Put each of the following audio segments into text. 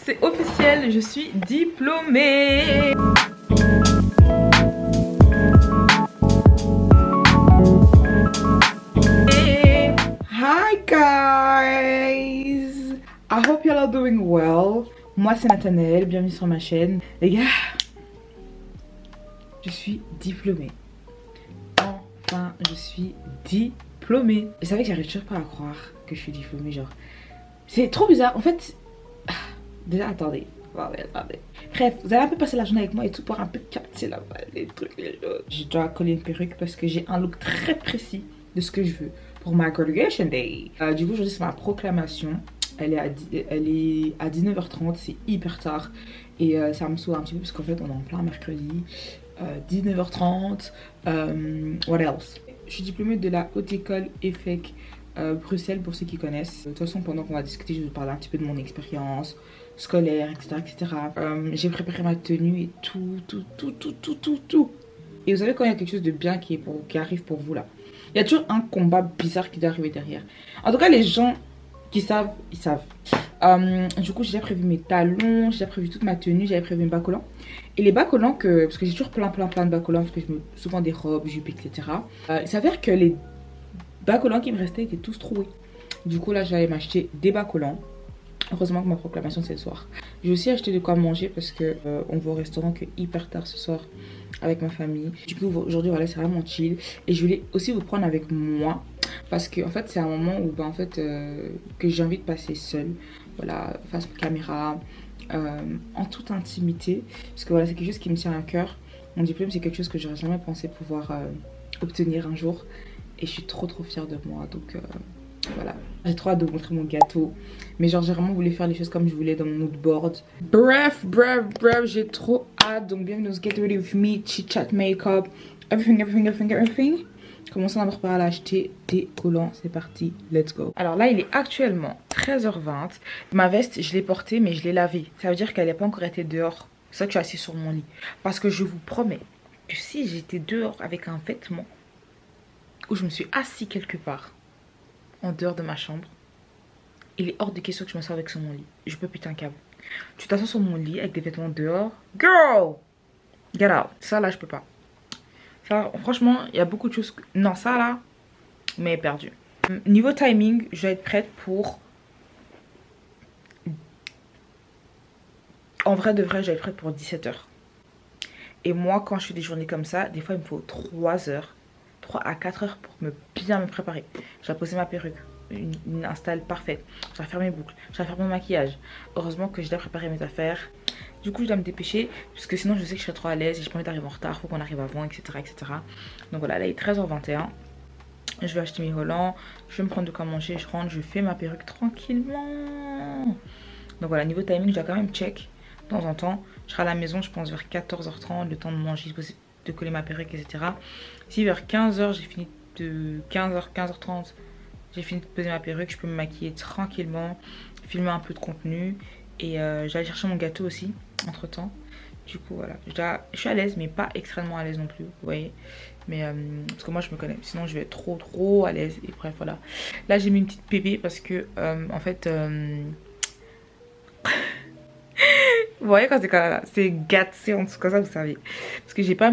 c'est officiel, je suis diplômée. Hi guys, I hope you all are doing well. Moi c'est Nathanaël, bienvenue sur ma chaîne. Les gars, je suis diplômée. Enfin, je suis diplômée. Je savais que j'arrive toujours pas à croire que je suis diplômée, genre. C'est trop bizarre, en fait. Déjà, attendez. Attendez. Bref, vous allez un peu passer la journée avec moi et tout pour un peu capter là-bas les trucs, les choses. Je dois coller une perruque parce que j'ai un look très précis de ce que je veux pour ma graduation day. Du coup, aujourd'hui, c'est ma proclamation. Elle est à 19h30, c'est hyper tard. Et ça me saoule un petit peu parce qu'en fait, on est en plein mercredi. 19h30. What else? Je suis diplômée de la Haute École EFEC Bruxelles pour ceux qui connaissent. De toute façon, pendant qu'on va discuter, je vais vous parler un petit peu de mon expérience scolaire, etc. J'ai préparé ma tenue et tout. Et vous savez quand il y a quelque chose de bien qui arrive pour vous là, il y a toujours un combat bizarre qui doit arriver derrière. En tout cas, les gens qui savent, ils savent. Du coup, j'ai déjà prévu mes talons, j'ai déjà prévu toute ma tenue, j'avais prévu mes bas collants. Et les bas collants parce que j'ai toujours plein de bas collants, parce que je mets souvent des robes, jupes, etc. Il s'avère que les bas collants qui me restaient étaient tous troués. Du coup, là, j'allais m'acheter des bas collants. Heureusement que ma proclamation c'est le soir. J'ai aussi acheté de quoi manger parce que on va au restaurant que hyper tard ce soir avec ma famille. Du coup aujourd'hui voilà, c'est vraiment chill. Et je voulais aussi vous prendre avec moi parce que en fait c'est un moment où que j'ai envie de passer seule. Voilà, face caméra, en toute intimité. Parce que voilà, c'est quelque chose qui me tient à cœur. Mon diplôme c'est quelque chose que j'aurais jamais pensé pouvoir obtenir un jour. Et je suis trop fière de moi. Donc voilà, j'ai trop hâte de vous montrer mon gâteau. Mais genre j'ai vraiment voulu faire les choses comme je voulais dans mon mood board. Bref, j'ai trop hâte. Donc bienvenue dans ce Get Ready With Me, Chit Chat Makeup, everything. Commençons d'abord par aller acheter des collants. C'est parti, let's go. Alors là il est actuellement 13h20. Ma veste je l'ai portée mais je l'ai lavée. Ça veut dire qu'elle n'a pas encore été dehors. C'est ça que je suis assise sur mon lit. Parce que je vous promets que si j'étais dehors avec un vêtement où je me suis assise quelque part en dehors de ma chambre, il est hors de question que je me sorte avec sur mon lit. Je peux péter un câble. Tu t'assois sur mon lit avec des vêtements dehors. Girl! Get out. Ça là, je peux pas. Ça, franchement, il y a beaucoup de choses. Non, ça là, mais perdu. Niveau timing, je vais être prête pour. En vrai de vrai, je vais être prête pour 17h. Et moi, quand je fais des journées comme ça, des fois, il me faut 3 heures. 3 à 4 heures pour bien me préparer. Je vais poser ma perruque. Une install parfaite. Je vais faire mes boucles. Je vais faire mon maquillage. Heureusement que je dois préparer mes affaires. Du coup, je dois me dépêcher. Parce que sinon, je sais que je serai trop à l'aise. Et j'ai pas envie d'arriver en retard. Faut qu'on arrive avant, etc. Donc voilà, là, il est 13h21. Je vais acheter mes collants. Je vais me prendre de quoi manger. Je rentre. Je fais ma perruque tranquillement. Donc voilà, niveau timing, je dois quand même check de temps en temps. Je serai à la maison, je pense, vers 14h30. Le temps de manger, de coller ma perruque, etc. Si vers 15h, j'ai fini de 15h30, j'ai fini de poser ma perruque, je peux me maquiller tranquillement, filmer un peu de contenu et j'allais chercher mon gâteau aussi entre temps. Du coup voilà, je suis à l'aise mais pas extrêmement à l'aise non plus, vous voyez. Mais parce que moi je me connais, sinon je vais être trop à l'aise. Et bref voilà, là j'ai mis une petite pépé parce que en fait vous voyez quand c'est gâté en dessous comme ça, vous savez. Parce que j'ai pas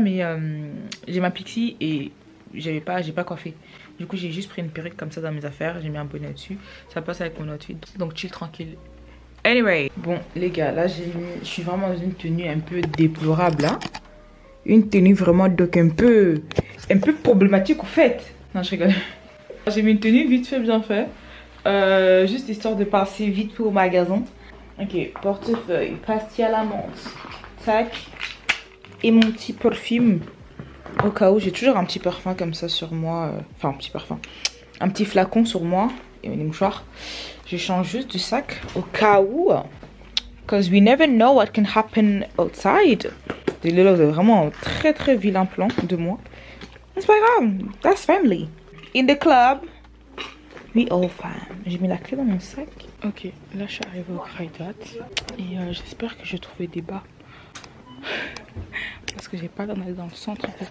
j'ai ma pixie et j'ai pas coiffé. Du coup j'ai juste pris une perruque comme ça dans mes affaires. J'ai mis un bonnet dessus. Ça passe avec mon outfit. Donc chill tranquille. Anyway. Bon les gars, là je suis vraiment dans une tenue un peu déplorable hein. Une tenue vraiment donc un peu problématique au fait. Non je rigole. J'ai mis une tenue vite fait bien fait. Juste histoire de passer vite fait au magasin. Ok, portefeuille, pastille à la menthe, tac, et mon petit parfum, au cas où j'ai toujours un petit parfum comme ça sur moi, enfin un petit parfum, un petit flacon sur moi, et mes mouchoirs. Je change juste du sac au cas où, because we never know what can happen outside. Désolé, c'est vraiment un très vilain plan de moi. C'est pas grave, that's family. In the club. We all fam. J'ai mis la clé dans mon sac. Ok, là je suis arrivée au Kruidvat. Et j'espère que je vais trouver des bas. Parce que j'ai pas l'air d'aller dans le centre en fait.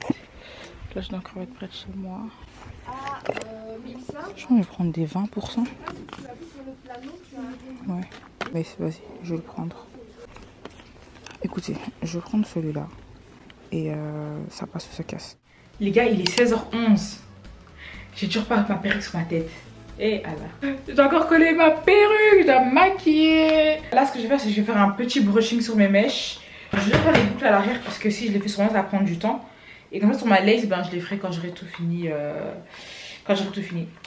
Là je dois encore être près de chez moi. Je vais prendre des 20%. Ouais, mais vas-y, je vais le prendre. Écoutez, je vais prendre celui-là. Et ça passe ou ça casse. Les gars, il est 16h11. J'ai toujours pas ma perruque sur ma tête. Et alors, j'ai encore collé ma perruque, je dois me maquiller. Là, ce que je vais faire, c'est que je vais faire un petit brushing sur mes mèches. Je vais faire les boucles à l'arrière parce que si je les fais sur moi, ça va prendre du temps. Et comme ça, sur ma lace, ben, je les ferai quand j'aurai tout fini.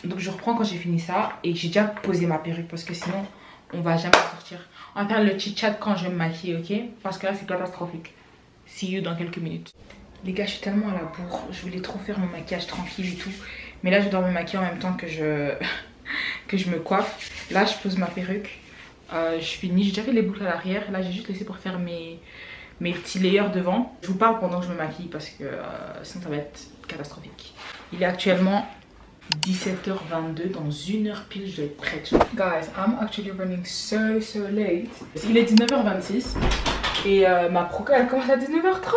Donc, je reprends quand j'ai fini ça. Et j'ai déjà posé ma perruque parce que sinon, on va jamais sortir. On va faire le chit-chat quand je vais me maquiller, ok? Parce que là, c'est catastrophique. See you dans quelques minutes. Les gars, je suis tellement à la bourre. Je voulais trop faire mon maquillage tranquille et tout. Mais là, je dois me maquiller en même temps que je me coiffe. Là, je pose ma perruque. Je finis. J'ai déjà fait les boucles à l'arrière. Là, j'ai juste laissé pour faire mes petits layers devant. Je vous parle pendant que je me maquille parce que sinon, ça va être catastrophique. Il est actuellement 17h22. Dans 1 heure pile, je dois être prête. Guys, I'm actually running so late. Il est 19h26. Et ma proca, elle commence à 19h30.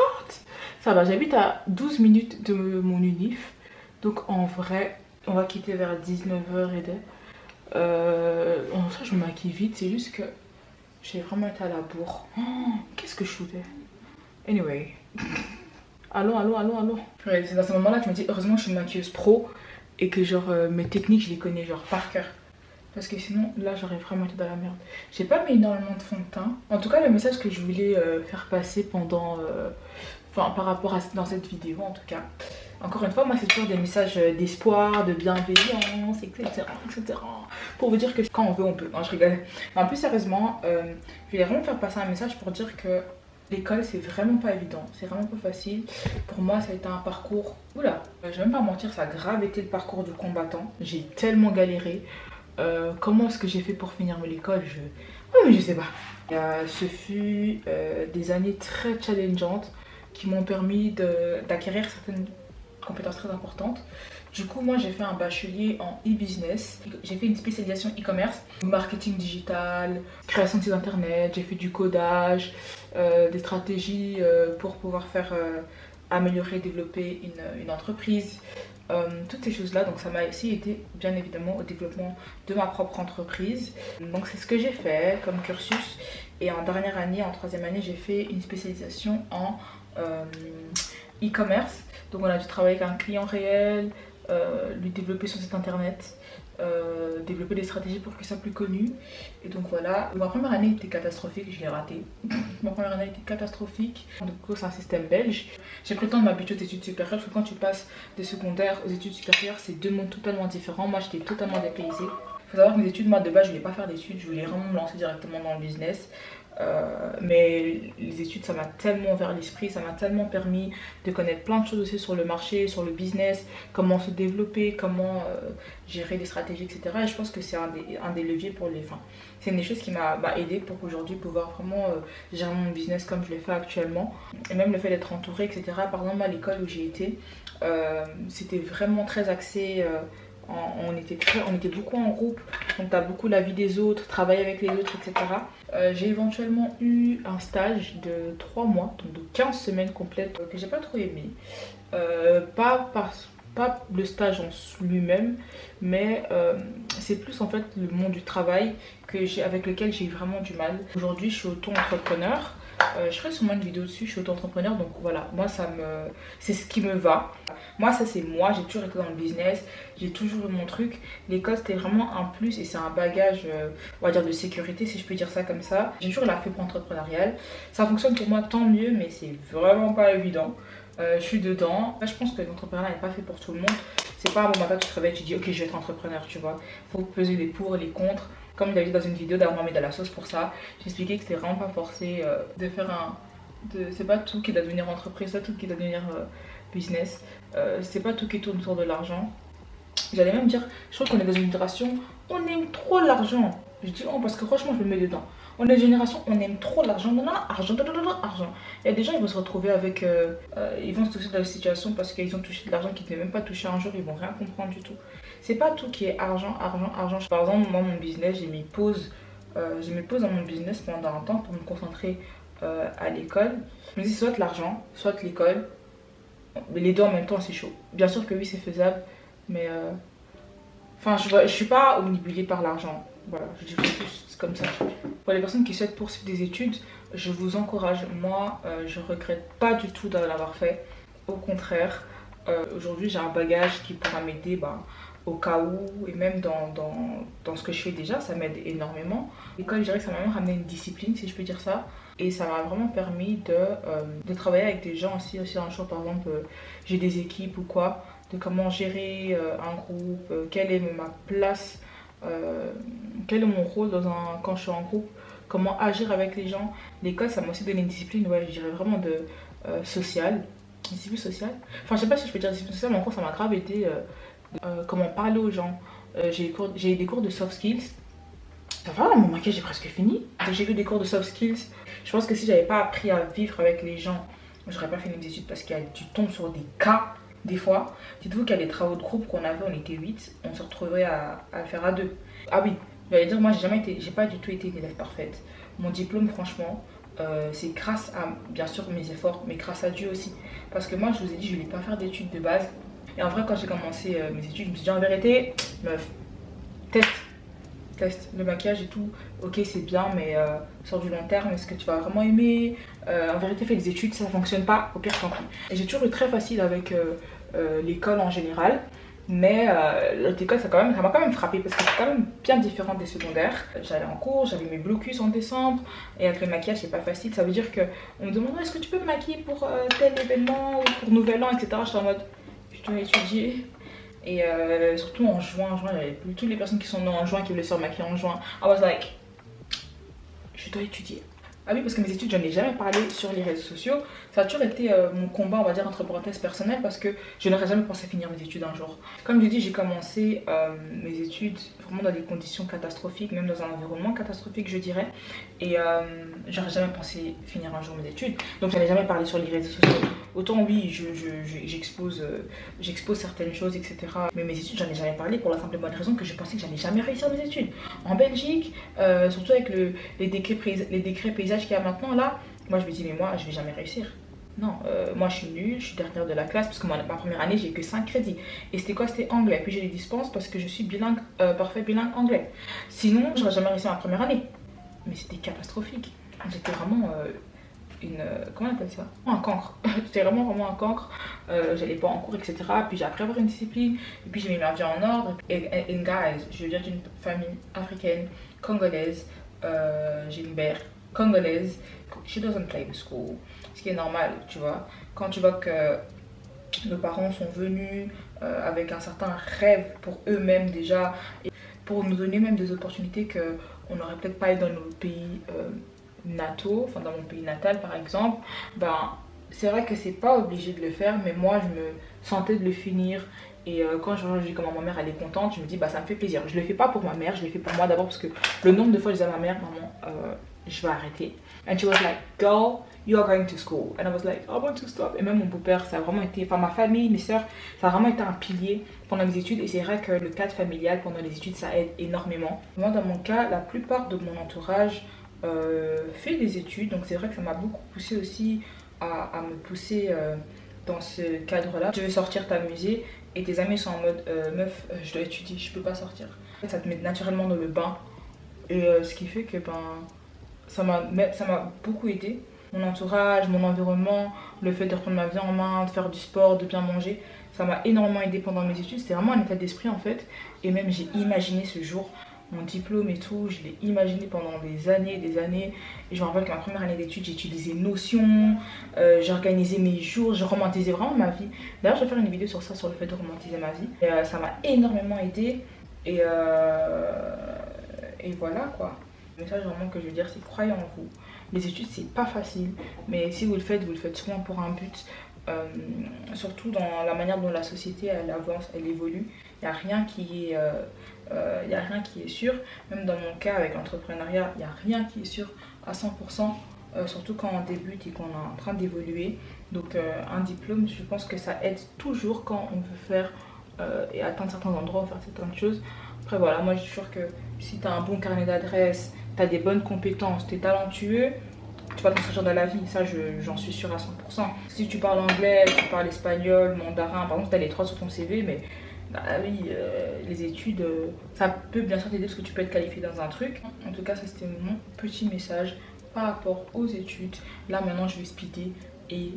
Ça va, j'habite à 12 minutes de mon unif. Donc en vrai, on va quitter vers 19h et des. En ça, je me maquille vite. C'est juste que j'ai vraiment été à la bourre. Oh, qu'est-ce que je foutais? Anyway. Allons. Ouais, c'est dans ce moment-là que je me dis, heureusement que je suis une maquilleuse pro. Et que genre mes techniques, je les connais genre par cœur. Parce que sinon, là, j'aurais vraiment été dans la merde. J'ai pas mis énormément de fond de teint. En tout cas, le message que je voulais faire passer pendant... Enfin, par rapport à dans cette vidéo, en tout cas. Encore une fois, moi, c'est toujours des messages d'espoir, de bienveillance, etc. Pour vous dire que quand on veut, on peut. Non, je rigole. Mais en plus, sérieusement, je voulais vraiment faire passer un message pour dire que l'école, c'est vraiment pas évident. C'est vraiment pas facile. Pour moi, ça a été un parcours... Oula, je vais même pas mentir, ça a grave été le parcours du combattant. J'ai tellement galéré. Comment est-ce que j'ai fait pour finir l'école? Oui, mais je sais pas. Ce fut des années très challengeantes qui m'ont permis d'acquérir certaines compétences très importantes. Du coup, moi, j'ai fait un bachelier en e-business. J'ai fait une spécialisation e-commerce, marketing digital, création de sites internet. J'ai fait du codage, des stratégies pour pouvoir faire améliorer, développer une entreprise. Toutes ces choses là, donc ça m'a aussi été bien évidemment au développement de ma propre entreprise. Donc c'est ce que j'ai fait comme cursus. Et en dernière année, en 3e année, j'ai fait une spécialisation en e-commerce. Donc on a dû travailler avec un client réel, lui développer son site internet, développer des stratégies pour qu'il soit plus connu. Et donc voilà, ma première année était catastrophique, je l'ai ratée. Ma première année était catastrophique. Du coup, c'est un système belge. J'ai pris le temps de m'habituer aux études supérieures parce que quand tu passes de secondaire aux études supérieures, c'est deux mondes totalement différents. Moi, j'étais totalement dépaysée. Il faut savoir que mes études, moi de base, je voulais pas faire d'études, je voulais vraiment me lancer directement dans le business. Mais les études, ça m'a tellement ouvert l'esprit, ça m'a tellement permis de connaître plein de choses aussi sur le marché, sur le business, comment se développer, comment gérer des stratégies, etc. Et je pense que c'est un des leviers pour les fins. C'est une des choses qui m'a aidé pour aujourd'hui pouvoir vraiment gérer mon business comme je le fais actuellement. Et même le fait d'être entourée, etc. Par exemple, à l'école où j'ai été, c'était vraiment très axé... on était beaucoup en groupe, donc tu as beaucoup la vie des autres, travailler avec les autres, etc. J'ai éventuellement eu un stage de 3 mois, donc de 15 semaines complètes, que j'ai pas trop aimé. Pas le stage en lui-même, mais c'est plus en fait le monde du travail avec lequel j'ai vraiment du mal. Aujourd'hui, je suis auto-entrepreneur. Je ferai sûrement une vidéo dessus, je suis auto-entrepreneur, donc voilà, moi c'est ce qui me va. Moi ça c'est moi, j'ai toujours été dans le business, j'ai toujours eu mon truc. L'école c'était vraiment un plus et c'est un bagage, on va dire de sécurité si je peux dire ça comme ça. J'ai toujours la fibre entrepreneuriale, ça fonctionne pour moi tant mieux, mais c'est vraiment pas évident. Je suis dedans. Là, je pense que l'entrepreneuriat n'est pas fait pour tout le monde. C'est pas un bon matin tu te réveilles, tu dis ok je vais être entrepreneur, tu vois. Faut peser les pour et les contre. Comme j'avais dit dans une vidéo, d'ailleurs on m'a mis de la sauce pour ça. J'expliquais que c'était vraiment pas forcé de faire c'est pas tout qui doit devenir entreprise, c'est pas tout qui doit devenir business. C'est pas tout qui tourne autour de l'argent. J'allais même dire, je trouve qu'on est dans une génération, on aime trop l'argent. Je dis oh parce que franchement je me mets dedans. On est une génération, on aime trop l'argent, argent. Il y a des gens, ils vont se retrouver avec... ils vont se trouver dans la situation parce qu'ils ont touché de l'argent qu'ils ne devaient même pas toucher un jour, ils vont rien comprendre du tout. C'est pas tout qui est argent. Par exemple, moi, mon business, j'ai mis pause dans mon business pendant un temps pour me concentrer à l'école. Je me dis soit l'argent, soit l'école. Mais les deux en même temps, c'est chaud. Bien sûr que oui, c'est faisable, mais Enfin, je suis pas omnibulée par l'argent. Voilà, je dis plus comme ça. Pour les personnes qui souhaitent poursuivre des études, je vous encourage. Moi, je regrette pas du tout de l'avoir fait. Au contraire, aujourd'hui, j'ai un bagage qui pourra m'aider au cas où, et même dans ce que je fais déjà, ça m'aide énormément. L'école, je dirais que ça m'a même ramené une discipline, si je peux dire ça. Et ça m'a vraiment permis de travailler avec des gens aussi un jour, par exemple, j'ai des équipes ou quoi, de comment gérer un groupe, quelle est ma place, quel est mon rôle quand je suis en groupe, comment agir avec les gens. L'école, ça m'a aussi donné une discipline, ouais, je dirais vraiment sociale, discipline sociale. Enfin, je sais pas si je peux dire discipline sociale, mais en gros, ça m'a grave aidé comment parler aux gens. J'ai eu des cours de soft skills. Ça va, mon maquillage est presque fini. J'ai eu des cours de soft skills. Je pense que si j'avais pas appris à vivre avec les gens, j'aurais pas fait mes études parce qu'il y a du tombes sur des cas, des fois. Dites-vous qu'il y a des travaux de groupe qu'on avait, on était 8, on se retrouvait à le faire à 2. Ah oui, j'allais dire, moi j'ai pas du tout été une élève parfaite. Mon diplôme, franchement, c'est grâce à, bien sûr, mes efforts, mais grâce à Dieu aussi. Parce que moi, je vous ai dit, je voulais pas faire d'études de base. Et en vrai, quand j'ai commencé mes études, je me suis dit, en vérité, meuf, teste le maquillage et tout, ok c'est bien, mais sur du long terme, est-ce que tu vas vraiment aimer? En vérité, fais des études, si ça fonctionne pas, au pire tant pis. Et j'ai toujours eu très facile avec l'école en général, mais l'autre école ça m'a quand même frappé parce que c'est quand même bien différent des secondaires. J'allais en cours, j'avais mes blocus en décembre, et avec le maquillage c'est pas facile. Ça veut dire que on me demande est-ce que tu peux me maquiller pour tel événement ou pour nouvel an, etc. J'étais en mode je dois étudier. Et surtout en juin, il y avait toutes les personnes qui sont nées en juin qui voulaient se remaquiller en juin. I was like, je dois étudier. Ah oui, parce que mes études, j'en ai jamais parlé sur les réseaux sociaux. Ça a toujours été mon combat, on va dire, entre parenthèses personnel, parce que je n'aurais jamais pensé finir mes études un jour. Comme j'ai dit, j'ai commencé mes études vraiment dans des conditions catastrophiques, même dans un environnement catastrophique, je dirais. Et j'aurais jamais pensé finir un jour mes études. Donc j'en ai jamais parlé sur les réseaux sociaux. Autant oui, j'expose certaines choses, etc. Mais mes études, j'en ai jamais parlé pour la simple et bonne raison que je pensais que j'allais jamais réussir mes études. En Belgique, surtout avec les décrets paysages qu'il y a maintenant là, moi je me dis mais moi je vais jamais réussir. Non, moi je suis nulle, je suis dernière de la classe parce que ma première année j'ai que 5 crédits. Et c'était quoi? C'était anglais. Puis j'ai les dispenses parce que je suis bilingue, parfait bilingue anglais. Sinon, j'aurais jamais réussi ma première année. Mais c'était catastrophique. J'étais vraiment comment on appelle ça? Un cancre. J'étais vraiment un cancre. J'allais pas en cours, etc. Puis j'ai appris à avoir une discipline. Et puis j'ai mis ma vie en ordre. Et guys, je viens d'une famille africaine, congolaise. J'ai une mère congolaise. She doesn't play the school. Ce qui est normal, tu vois. Quand tu vois que nos parents sont venus avec un certain rêve pour eux-mêmes déjà, et pour nous donner même des opportunités qu'on n'aurait peut-être pas eu dans nos pays nataux, enfin dans mon pays natal par exemple, ben c'est vrai que c'est pas obligé de le faire, mais moi je me sentais de le finir. Et quand je vois comment ma mère elle est contente, je me dis bah ça me fait plaisir. Je le fais pas pour ma mère, je le fais pour moi d'abord parce que le nombre de fois je disais à ma mère maman je vais arrêter. And she was like girl you are going to school. And I was like I want to stop. Et même mon beau-père ça a vraiment été, enfin ma famille, mes soeurs, ça a vraiment été un pilier pendant mes études. Et c'est vrai que le cadre familial pendant les études ça aide énormément. Moi dans mon cas la plupart de mon entourage fait des études, donc c'est vrai que ça m'a beaucoup poussé aussi à me pousser dans ce cadre là. Je veux sortir t'amuser et tes amis sont en mode meuf je dois étudier, je peux pas sortir. Ça te met naturellement dans le bain et ce qui fait que ben ça m'a beaucoup aidé. Mon entourage, mon environnement, le fait de reprendre ma vie en main, de faire du sport, de bien manger, ça m'a énormément aidé pendant mes études. C'était vraiment un état d'esprit en fait. Et même j'ai imaginé ce jour, mon diplôme et tout, je l'ai imaginé pendant des années, et je me rappelle qu'en première année d'études j'ai utilisé Notion, j'organisais mes jours, je romantisais vraiment ma vie. D'ailleurs je vais faire une vidéo sur ça, sur le fait de romantiser ma vie, et ça m'a énormément aidé, et voilà quoi. Le message vraiment que je veux dire c'est croyez en vous. Les études c'est pas facile, mais si vous le faites souvent pour un but. Surtout dans la manière dont la société elle avance, elle évolue, il n'y a rien qui est sûr. Même dans mon cas avec l'entrepreneuriat, il n'y a rien qui est sûr à 100%, surtout quand on débute et qu'on est en train d'évoluer. Donc un diplôme, je pense que ça aide toujours quand on veut faire et atteindre certains endroits ou faire certaines choses. Après voilà, moi je suis sûre que si tu as un bon carnet d'adresses, tu as des bonnes compétences, tu es talentueux, tu vas t'en sortir dans la vie, ça j'en suis sûre à 100%. Si tu parles anglais, tu parles espagnol, mandarin, par exemple tu as les trois sur ton CV, mais Bah oui, les études, ça peut bien sûr t'aider parce que tu peux être qualifié dans un truc. En tout cas, ça c'était mon petit message par rapport aux études. Là maintenant, je vais splitter et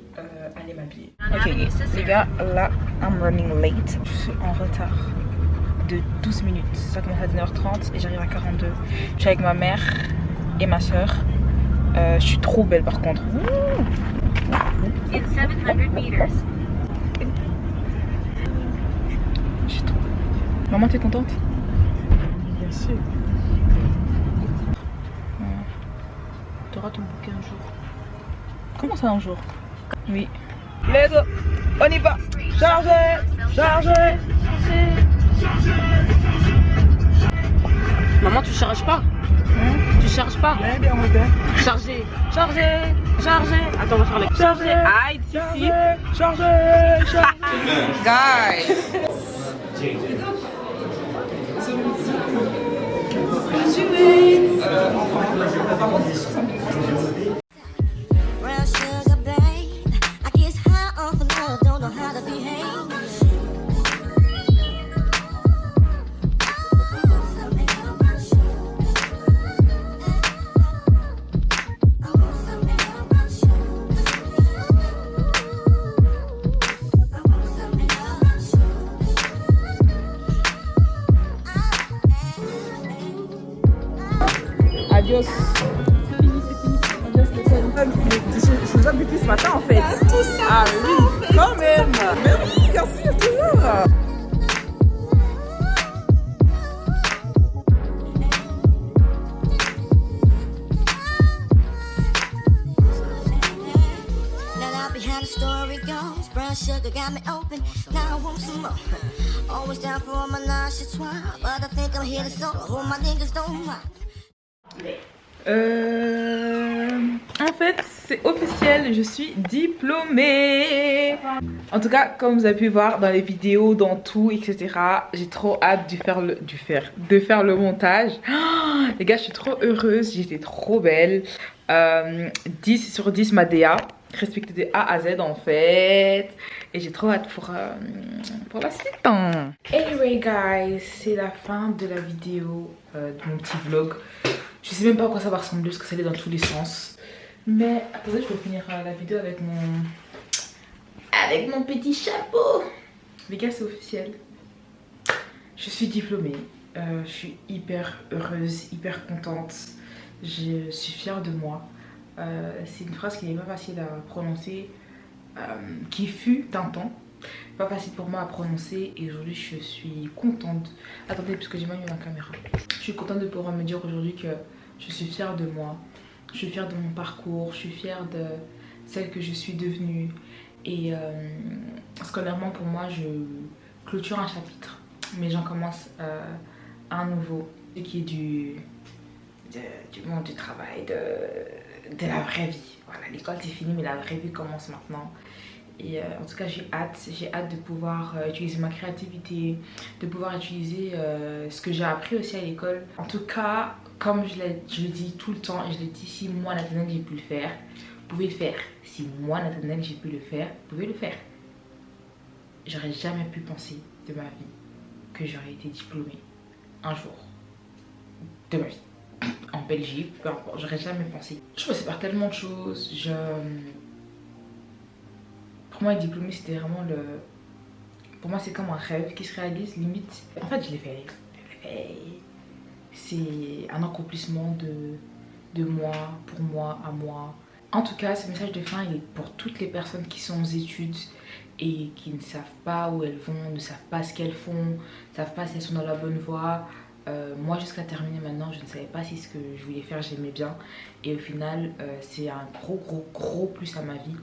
aller m'habiller. Ok les gars, là, I'm running late. Je suis en retard de 12 minutes. Ça commence à 19h30 et j'arrive à 42. Je suis avec ma mère et ma soeur. Je suis trop belle par contre. In 700 meters. Je suis trop belle. Maman, t'es contente? Bien sûr. T'auras ton bouquet un jour. Comment ça un jour? Oui. Let's go. On y va. Chargez. Chargez. Maman, tu charges pas? Tu charges pas? Charger. Charger. Charger. Attends, on va faire les... Charger. Aïe, ici. Chargez. Chargez. Guys. Brown sugar, babe. I guess high off of love, don't know how to behave. Adios. Je suis habituée ce matin en fait. Tout ça. Ah oui, quand même. Mais oui, bien sûr, toujours. Now behind the story goes, brown sugar got me open. Now I want some more. Always down for my nonchalant, but I think I'm here to solo. Hold my niggas don't mind. En fait, c'est officiel, je suis diplômée. En tout cas, comme vous avez pu voir dans les vidéos, dans tout, etc. J'ai trop hâte de faire le montage. Oh, les gars, je suis trop heureuse, j'étais trop belle. 10 sur 10 ma DA, respecté de A à Z en fait. Et j'ai trop hâte pour la suite. Anyway guys, c'est la fin de la vidéo, de mon petit vlog. Je sais même pas à quoi ça va ressembler parce que ça allait dans tous les sens. Mais attendez, je vais finir la vidéo avec mon petit chapeau. Les gars, c'est officiel. Je suis diplômée. Je suis hyper heureuse, hyper contente. Je suis fière de moi. C'est une phrase qui n'est pas facile à prononcer, qui fut un temps pas facile pour moi à prononcer, et aujourd'hui je suis contente. Attendez, parce que j'ai mal mis ma caméra. Je suis contente de pouvoir me dire aujourd'hui que je suis fière de moi, je suis fière de mon parcours, je suis fière de celle que je suis devenue. Et scolairement pour moi, je clôture un chapitre, mais j'en commence un nouveau, qui est du monde du travail, de la vraie vie. Voilà, l'école c'est fini, mais la vraie vie commence maintenant. Et en tout cas, j'ai hâte de pouvoir utiliser ma créativité, de pouvoir utiliser ce que j'ai appris aussi à l'école. En tout cas, comme je le dis tout le temps, et je le dis, si moi Nathanaël j'ai pu le faire, vous pouvez le faire. Si moi Nathanaël j'ai pu le faire, vous pouvez le faire. J'aurais jamais pu penser de ma vie que j'aurais été diplômée un jour de ma vie en Belgique, peu importe, j'aurais jamais pensé. Je me sépare tellement de choses. Pour moi, être diplômée, c'était vraiment le... Pour moi, c'est comme un rêve qui se réalise, limite. En fait, je l'ai fait. C'est un accomplissement de moi, pour moi, à moi. En tout cas, ce message de fin, il est pour toutes les personnes qui sont aux études et qui ne savent pas où elles vont, ne savent pas ce qu'elles font, ne savent pas si elles sont dans la bonne voie. Moi, jusqu'à terminer maintenant, je ne savais pas si ce que je voulais faire, j'aimais bien. Et au final, c'est un gros plus à ma vie.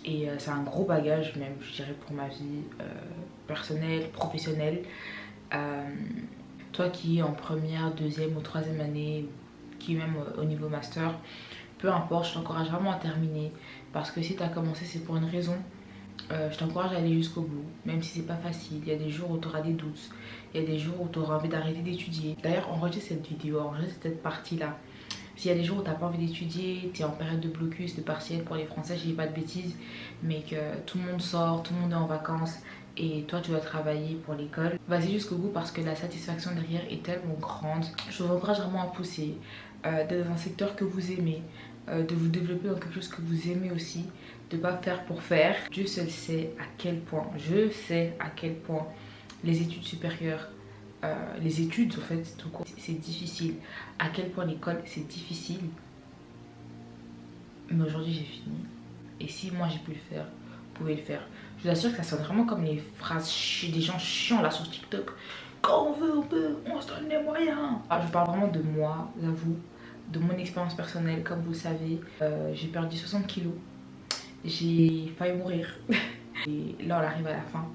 Et c'est un gros bagage même, je dirais, pour ma vie personnelle, professionnelle. Toi qui es en première, deuxième ou troisième année, qui est même au niveau master, peu importe, je t'encourage vraiment à terminer. Parce que si tu as commencé, c'est pour une raison. Je t'encourage à aller jusqu'au bout, même si c'est pas facile. Il y a des jours où tu auras des doutes, il y a des jours où tu auras envie d'arrêter d'étudier. D'ailleurs, enregistre cette vidéo, enregistre cette partie-là. S'il y a des jours où tu n'as pas envie d'étudier, tu es en période de blocus, de partiel pour les Français, je dis pas de bêtises, mais que tout le monde sort, tout le monde est en vacances, et toi tu dois travailler pour l'école, vas-y jusqu'au bout parce que la satisfaction derrière est tellement grande. Je vous encourage vraiment à pousser, d'être dans un secteur que vous aimez, de vous développer dans quelque chose que vous aimez aussi, de pas faire pour faire. Dieu seul sait à quel point, je sais à quel point les études supérieures, les études en fait tout court, c'est difficile, à quel point l'école c'est difficile. Mais aujourd'hui j'ai fini, et si moi j'ai pu le faire, vous pouvez le faire. Je vous assure que ça sonne vraiment comme les phrases des gens chiants là sur TikTok. Quand on veut, on peut, on se donne les moyens. Je parle vraiment de moi, j'avoue, de mon expérience personnelle. Comme vous le savez, j'ai perdu 60 kilos, j'ai failli mourir. Et là on arrive à la fin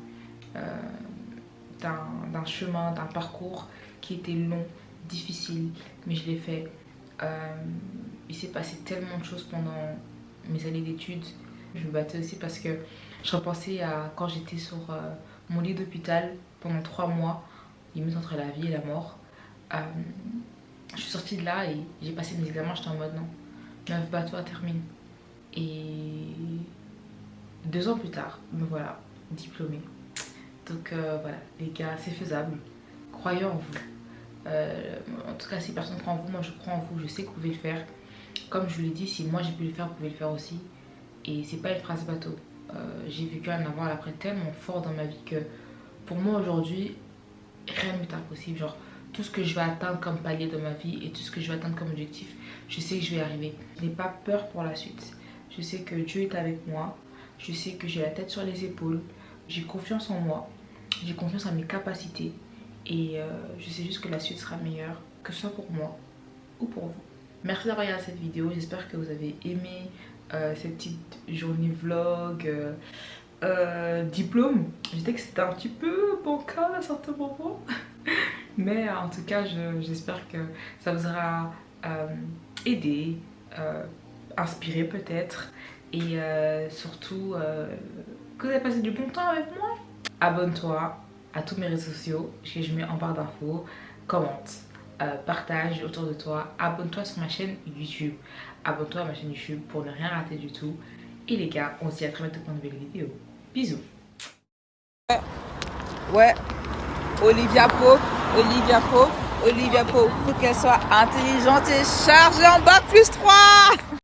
d'un chemin, d'un parcours qui était long, difficile, mais je l'ai fait. Il s'est passé tellement de choses pendant mes années d'études. Je me battais aussi parce que je repensais à quand j'étais sur mon lit d'hôpital pendant 3 mois, limite entre la vie et la mort. Je suis sortie de là et j'ai passé mes examens, j'étais en mode non, meuf, bats-toi, termine. Et 2 ans plus tard, me voilà, diplômée. Donc voilà, les gars, c'est faisable. Croyez en vous. En tout cas, si personne ne croit en vous, moi je crois en vous, je sais que vous pouvez le faire. Comme je vous l'ai dit, si moi j'ai pu le faire, vous pouvez le faire aussi. Et c'est pas une phrase bateau. J'ai vécu un avant et après tellement fort dans ma vie que pour moi aujourd'hui, rien n'est impossible. Genre, tout ce que je vais atteindre comme palier dans ma vie et tout ce que je vais atteindre comme objectif, je sais que je vais y arriver. Je n'ai pas peur pour la suite. Je sais que Dieu est avec moi. Je sais que j'ai la tête sur les épaules. J'ai confiance en moi. J'ai confiance en mes capacités. Et je sais juste que la suite sera meilleure, que ce soit pour moi ou pour vous. Merci d'avoir regardé cette vidéo. J'espère que vous avez aimé cette petite journée vlog diplôme. Je sais que c'était un petit peu bancal à certains moments. Mais en tout cas, j'espère que ça vous aura aidé, inspiré peut-être. Et surtout que vous avez passé du bon temps avec moi. Abonne-toi à tous mes réseaux sociaux que je mets en barre d'infos. Commente, partage autour de toi. Abonne-toi sur ma chaîne YouTube. Abonne-toi à ma chaîne YouTube pour ne rien rater du tout. Et les gars, on se dit à très bientôt pour une nouvelle vidéo. Bisous. Ouais, Olivia Pope, faut qu'elle soit intelligente et chargée en bac+3.